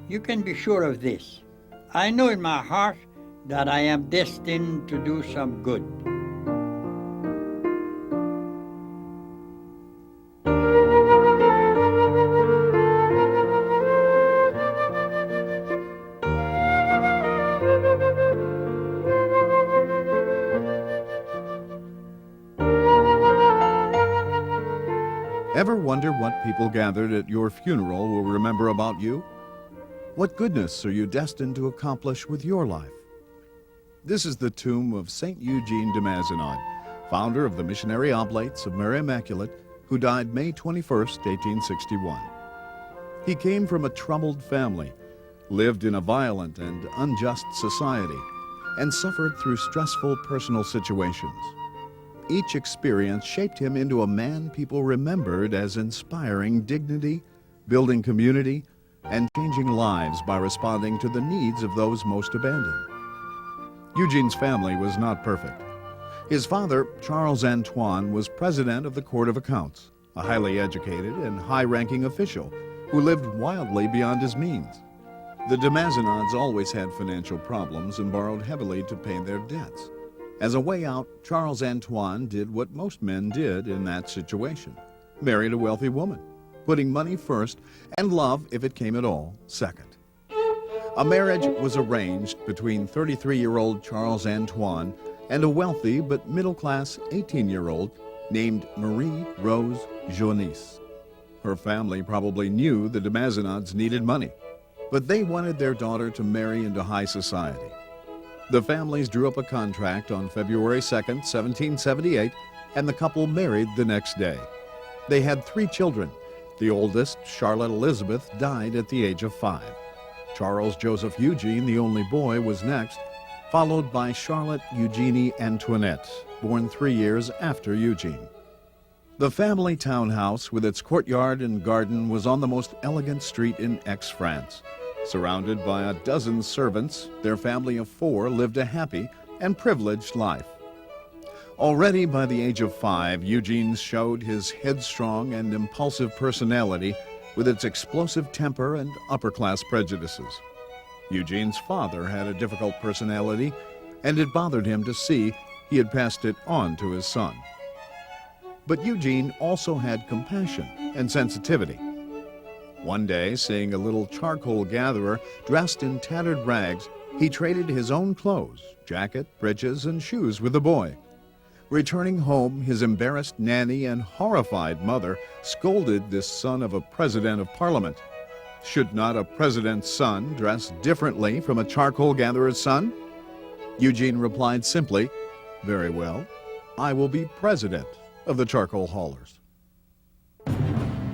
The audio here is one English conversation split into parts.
you can be sure of this. I know in my heart that I am destined to do some good. Ever wonder what people gathered at your funeral will remember about you? What goodness are you destined to accomplish with your life? This is the tomb of St. Eugene de Mazenod, founder of the Missionary Oblates of Mary Immaculate, who died May 21st, 1861. He came from a troubled family, lived in a violent and unjust society, and suffered through stressful personal situations. Each experience shaped him into a man people remembered as inspiring dignity, building community, and changing lives by responding to the needs of those most abandoned. Eugene's family was not perfect. His father, Charles Antoine, was president of the Court of Accounts, a highly educated and high-ranking official who lived wildly beyond his means. The de Mazenods always had financial problems and borrowed heavily to pay their debts. As a way out, Charles Antoine did what most men did in that situation: married a wealthy woman, putting money first and love, if it came at all, second. A marriage was arranged between 33-year-old Charles Antoine and a wealthy but middle-class 18-year-old named Marie Rose Journis. Her family probably knew the de Mazenods needed money, but they wanted their daughter to marry into high society. The families drew up a contract on February 2nd, 1778, and the couple married the next day. They had 3 children. The oldest, Charlotte Elizabeth, died at the age of 5. Charles Joseph Eugene, the only boy, was next, followed by Charlotte Eugenie Antoinette, born 3 years after Eugene. The family townhouse with its courtyard and garden was on the most elegant street in Aix-France. Surrounded by a dozen servants, their family of 4 lived a happy and privileged life. Already by the age of 5, Eugene showed his headstrong and impulsive personality with its explosive temper and upper-class prejudices. Eugene's father had a difficult personality, and it bothered him to see he had passed it on to his son. But Eugene also had compassion and sensitivity. One day, seeing a little charcoal gatherer dressed in tattered rags, he traded his own clothes, jacket, breeches, and shoes with the boy. Returning home, his embarrassed nanny and horrified mother scolded this son of a president of parliament. Should not a president's son dress differently from a charcoal gatherer's son? Eugene replied simply, "Very well, I will be president of the charcoal haulers."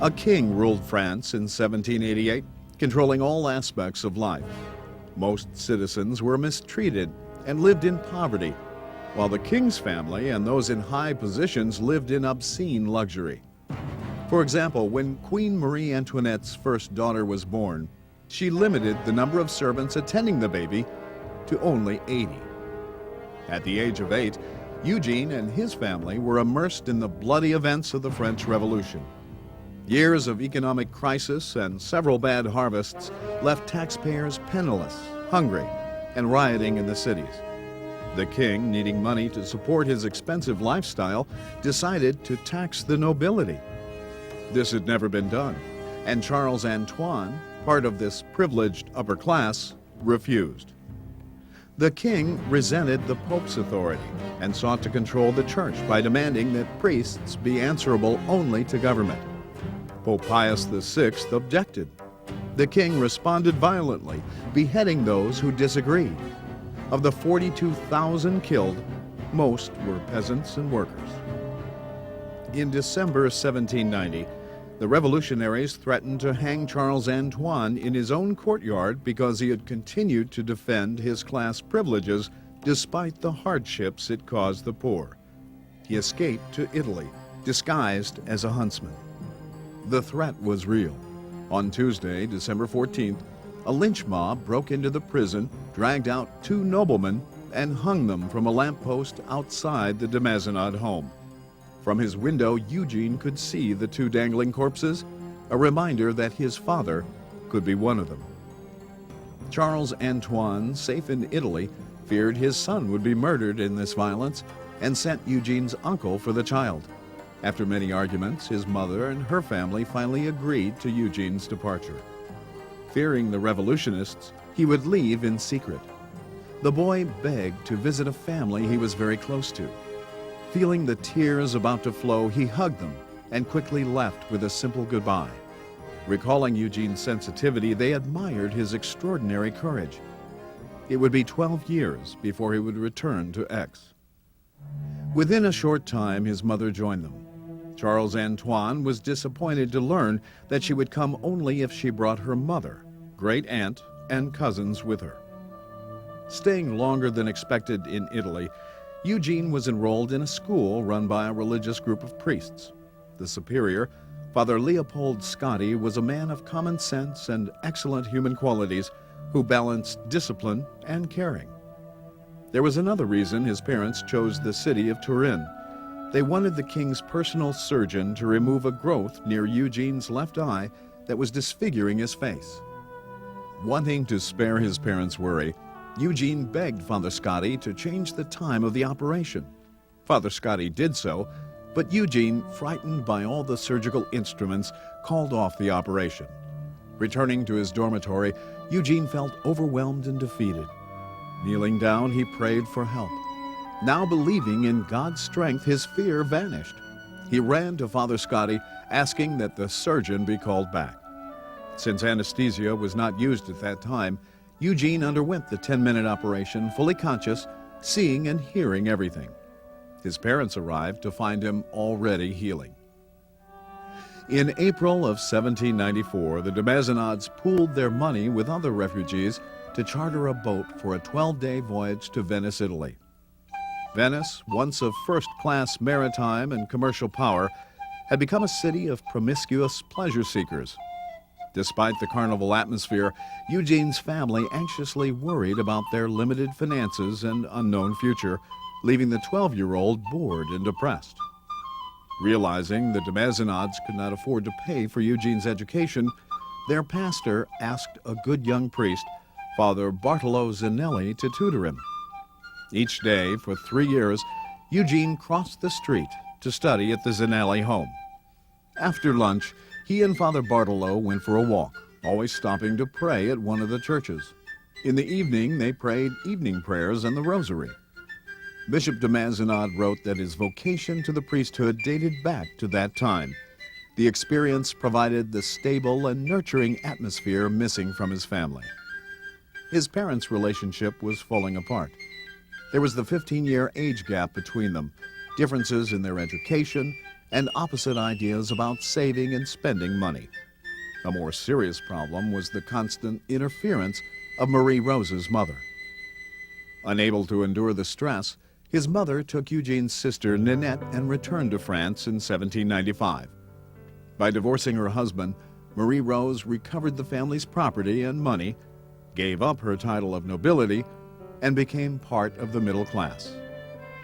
A king ruled France in 1788, controlling all aspects of life. Most citizens were mistreated and lived in poverty, while the king's family and those in high positions lived in obscene luxury. For example, when Queen Marie Antoinette's first daughter was born, she limited the number of servants attending the baby to only 80. At the age of 8, Eugene and his family were immersed in the bloody events of the French Revolution. Years of economic crisis and several bad harvests left taxpayers penniless, hungry, and rioting in the cities. The king, needing money to support his expensive lifestyle, decided to tax the nobility. This had never been done, and Charles Antoine, part of this privileged upper class, refused. The king resented the Pope's authority and sought to control the church by demanding that priests be answerable only to government. Pope Pius VI objected. The king responded violently, beheading those who disagreed. Of the 42,000 killed, most were peasants and workers. In December 1790, the revolutionaries threatened to hang Charles Antoine in his own courtyard because he had continued to defend his class privileges despite the hardships it caused the poor. He escaped to Italy, disguised as a huntsman. The threat was real. On Tuesday, December 14th, a lynch mob broke into the prison, dragged out 2 noblemen, and hung them from a lamppost outside the de Mazenod home. From his window, Eugene could see the 2 dangling corpses, a reminder that his father could be one of them. Charles Antoine, safe in Italy, feared his son would be murdered in this violence and sent Eugene's uncle for the child. After many arguments, his mother and her family finally agreed to Eugene's departure. Fearing the revolutionists, he would leave in secret. The boy begged to visit a family he was very close to. Feeling the tears about to flow, he hugged them and quickly left with a simple goodbye. Recalling Eugene's sensitivity, they admired his extraordinary courage. It would be 12 years before he would return to Aix. Within a short time, his mother joined them. Charles Antoine was disappointed to learn that she would come only if she brought her mother, great aunt, and cousins with her. Staying longer than expected in Italy, Eugene was enrolled in a school run by a religious group of priests. The superior, Father Leopold Scotti, was a man of common sense and excellent human qualities who balanced discipline and caring. There was another reason his parents chose the city of Turin. They wanted the king's personal surgeon to remove a growth near Eugene's left eye that was disfiguring his face. Wanting to spare his parents' worry, Eugene begged Father Scotti to change the time of the operation. Father Scotti did so, but Eugene, frightened by all the surgical instruments, called off the operation. Returning to his dormitory, Eugene felt overwhelmed and defeated. Kneeling down, he prayed for help. Now believing in God's strength, his fear vanished. He ran to Father Scotti, asking that the surgeon be called back. Since anesthesia was not used at that time, Eugene underwent the 10-minute operation, fully conscious, seeing and hearing everything. His parents arrived to find him already healing. In April of 1794, the de Mazenods pooled their money with other refugees to charter a boat for a 12-day voyage to Venice, Italy. Venice, once of first-class maritime and commercial power, had become a city of promiscuous pleasure seekers. Despite the carnival atmosphere, Eugene's family anxiously worried about their limited finances and unknown future, leaving the 12-year-old bored and depressed. Realizing the de Mazenods could not afford to pay for Eugene's education, their pastor asked a good young priest, Father Bartolo Zanelli, to tutor him. Each day for 3 years, Eugene crossed the street to study at the Zanelli home. After lunch, he and Father Bartolo went for a walk, always stopping to pray at one of the churches. In the evening, they prayed evening prayers and the rosary. Bishop de Mazenod wrote that his vocation to the priesthood dated back to that time. The experience provided the stable and nurturing atmosphere missing from his family. His parents' relationship was falling apart. There was the 15-year age gap between them, differences in their education, and opposite ideas about saving and spending money. A more serious problem was the constant interference of Marie Rose's mother. Unable to endure the stress, his mother took Eugene's sister Ninette and returned to France in 1795. By divorcing her husband, Marie Rose recovered the family's property and money, gave up her title of nobility, and became part of the middle class.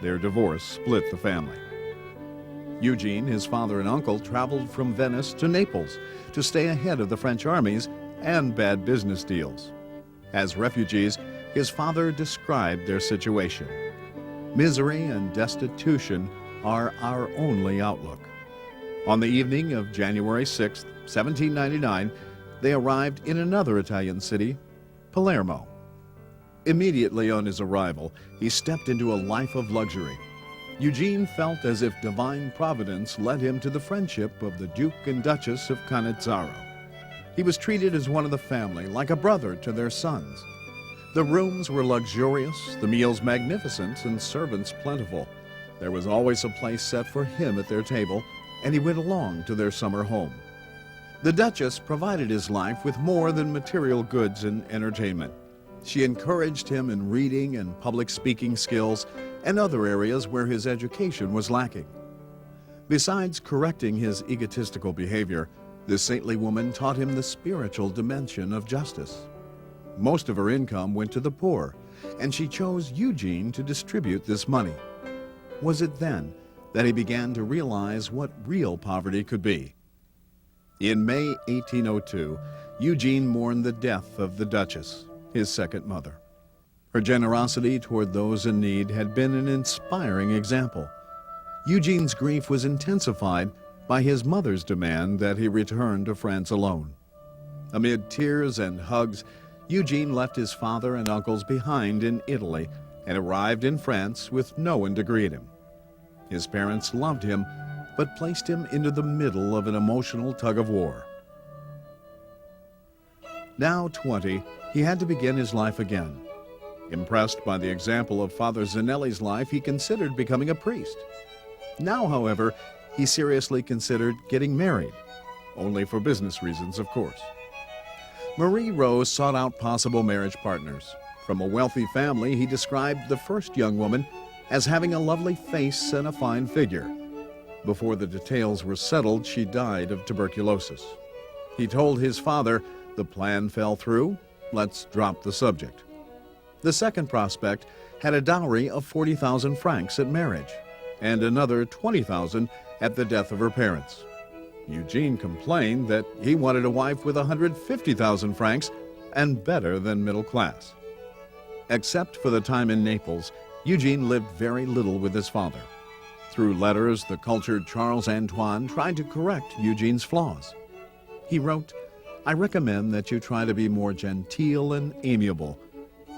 Their divorce split the family. Eugene, his father and uncle, traveled from Venice to Naples to stay ahead of the French armies and bad business deals. As refugees, his father described their situation. Misery and destitution are our only outlook. On the evening of January 6, 1799, they arrived in another Italian city, Palermo. Immediately on his arrival, he stepped into a life of luxury. Eugene felt as if divine providence led him to the friendship of the Duke and Duchess of Canizzaro. He was treated as one of the family, like a brother to their sons. The rooms were luxurious, the meals magnificent, and servants plentiful. There was always a place set for him at their table, and he went along to their summer home. The Duchess provided his life with more than material goods and entertainment. She encouraged him in reading and public speaking skills and other areas where his education was lacking. Besides correcting his egotistical behavior, this saintly woman taught him the spiritual dimension of justice. Most of her income went to the poor, and she chose Eugene to distribute this money. Was it then that he began to realize what real poverty could be? In May 1802, Eugene mourned the death of the Duchess. his second mother. Her generosity toward those in need had been an inspiring example. Eugene's grief was intensified by his mother's demand that he return to France alone. Amid tears and hugs, Eugene left his father and uncles behind in Italy and arrived in France with no one to greet him. His parents loved him, but placed him into the middle of an emotional tug-of-war. Now 20, he had to begin his life again. Impressed by the example of Father Zanelli's life, he considered becoming a priest. Now, however, he seriously considered getting married, only for business reasons, of course. Marie Rose sought out possible marriage partners. From a wealthy family, he described the first young woman as having a lovely face and a fine figure. Before the details were settled, she died of tuberculosis. He told his father, "The plan fell through, let's drop the subject." The second prospect had a dowry of 40,000 francs at marriage, and another 20,000 at the death of her parents. Eugene complained that he wanted a wife with 150,000 francs and better than middle class. Except for the time in Naples, Eugene lived very little with his father. Through letters, the cultured Charles Antoine tried to correct Eugene's flaws. He wrote, "I recommend that you try to be more genteel and amiable.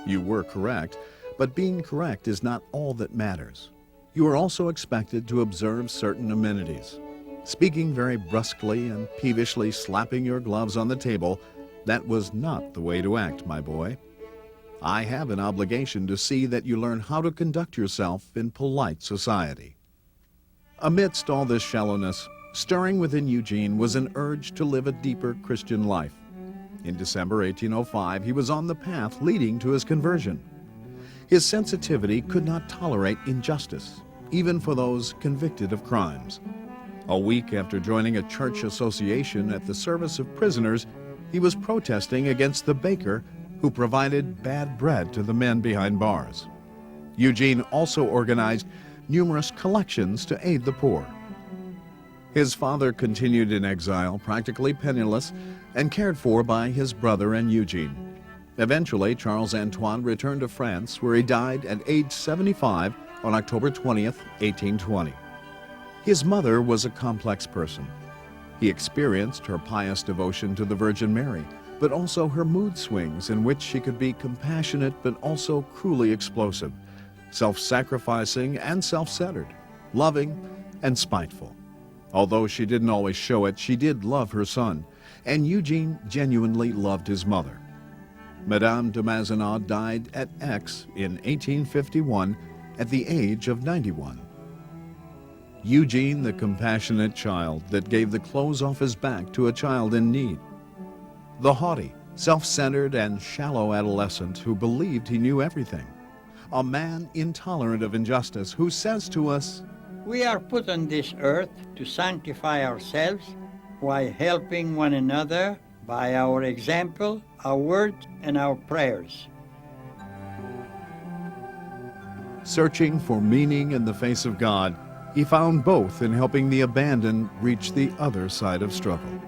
You were correct, but being correct is not all that matters. You are also expected to observe certain amenities. Speaking very brusquely and peevishly slapping your gloves on the table, that was not the way to act, my boy. I have an obligation to see that you learn how to conduct yourself in polite society." Amidst all this shallowness, stirring within Eugene was an urge to live a deeper Christian life. In December 1805, he was on the path leading to his conversion. His sensitivity could not tolerate injustice, even for those convicted of crimes. A week after joining a church association at the service of prisoners, he was protesting against the baker who provided bad bread to the men behind bars. Eugene also organized numerous collections to aid the poor. His father continued in exile, practically penniless, and cared for by his brother and Eugene. Eventually, Charles Antoine returned to France, where he died at age 75 on October 20th, 1820. His mother was a complex person. He experienced her pious devotion to the Virgin Mary, but also her mood swings in which she could be compassionate but also cruelly explosive, self-sacrificing and self-centered, loving and spiteful. Although she didn't always show it, she did love her son, and Eugene genuinely loved his mother. Madame de Mazenod died at Aix in 1851 at the age of 91. Eugene, the compassionate child that gave the clothes off his back to a child in need. The haughty, self-centered, and shallow adolescent who believed he knew everything. A man intolerant of injustice who says to us, We are put on this earth to sanctify ourselves while helping one another by our example, our words, and our prayers. Searching for meaning in the face of God, he found both in helping the abandoned reach the other side of struggle.